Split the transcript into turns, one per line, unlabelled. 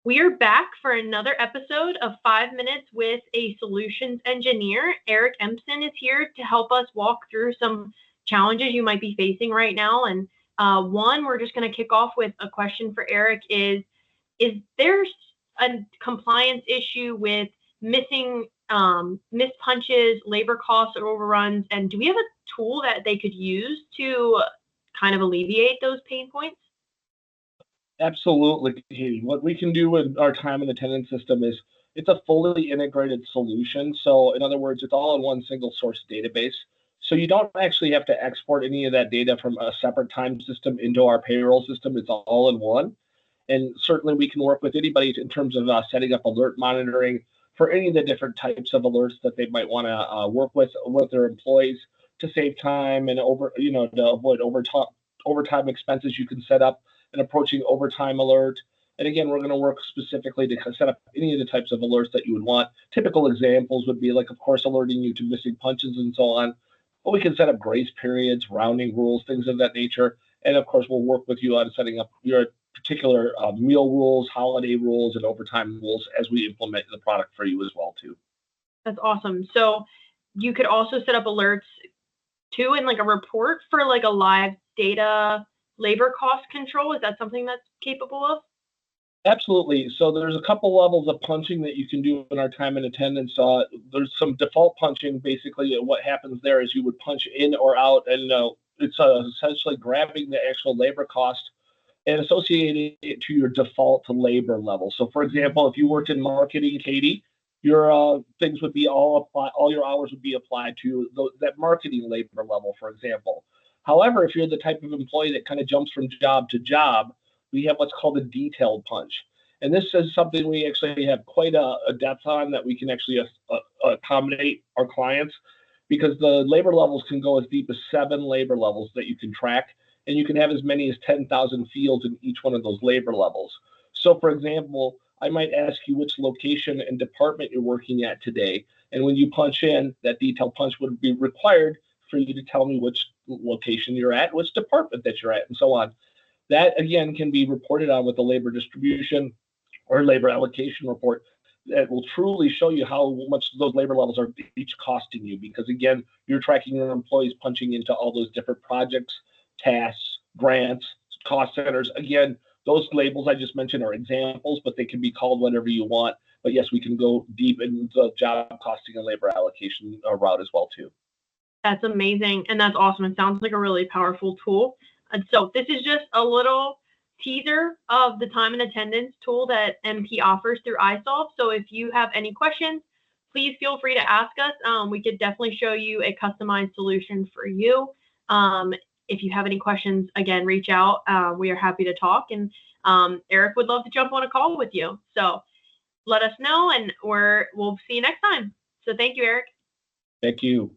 We are back for another episode of 5 Minutes with a Solutions Engineer. Eric Empson is here to help us walk through some challenges you might be facing right now. And one, we're just going to kick off with a question for Eric is there a compliance issue with missing missed punches, labor costs, or overruns? And do we have a tool that they could use to kind of alleviate those pain points?
Absolutely, Katie. What we can do with our time and attendance system is it's a fully integrated solution. So in other words, it's all in one single source database. So you don't actually have to export any of that data from a separate time system into our payroll system. It's all in one. And certainly we can work with anybody in terms of setting up alert monitoring for any of the different types of alerts that they might want to work with their employees to save time and to avoid overtime expenses. You can set up an approaching overtime alert. And again, we're going to work specifically to set up any of the types of alerts that you would want. Typical examples would be like, of course, alerting you to missing punches and so on. But we can set up grace periods, rounding rules, things of that nature. And of course, we'll work with you on setting up your particular meal rules, holiday rules, and overtime rules as we implement the product for you as well, too.
That's awesome. So you could also set up alerts too in like a report for like a live data labor cost control. Is that something that's capable of?
Absolutely. So there's a couple levels of punching that you can do in our time and attendance. There's some default punching. Basically, what happens there is you would punch in or out, and it's essentially grabbing the actual labor cost and associating it to your default labor level. So, for example, if you worked in marketing, Katie, your things would be all your hours would be applied to that marketing labor level, for example. However, if you're the type of employee that kind of jumps from job to job, we have what's called a detailed punch. And this is something we actually have quite a depth on that we can actually accommodate our clients, because the labor levels can go as deep as 7 labor levels that you can track. And you can have as many as 10,000 fields in each one of those labor levels. So, for example, I might ask you which location and department you're working at today. And when you punch in, that detailed punch would be required for you to tell me which location you're at, which department that you're at, and so on. That, again, can be reported on with the labor distribution or labor allocation report that will truly show you how much those labor levels are each costing you. Because, again, you're tracking your employees punching into all those different projects, tasks, grants, cost centers. Again, those labels I just mentioned are examples, but they can be called whatever you want. But yes, we can go deep into the job costing and labor allocation route as well, too.
That's amazing. And that's awesome. It sounds like a really powerful tool. And so this is just a little teaser of the time and attendance tool that MP offers through iSolve. So if you have any questions, please feel free to ask us. We could definitely show you a customized solution for you. If you have any questions, again, reach out. We are happy to talk. And Eric would love to jump on a call with you. So let us know, and we'll see you next time. So thank you, Eric.
Thank you.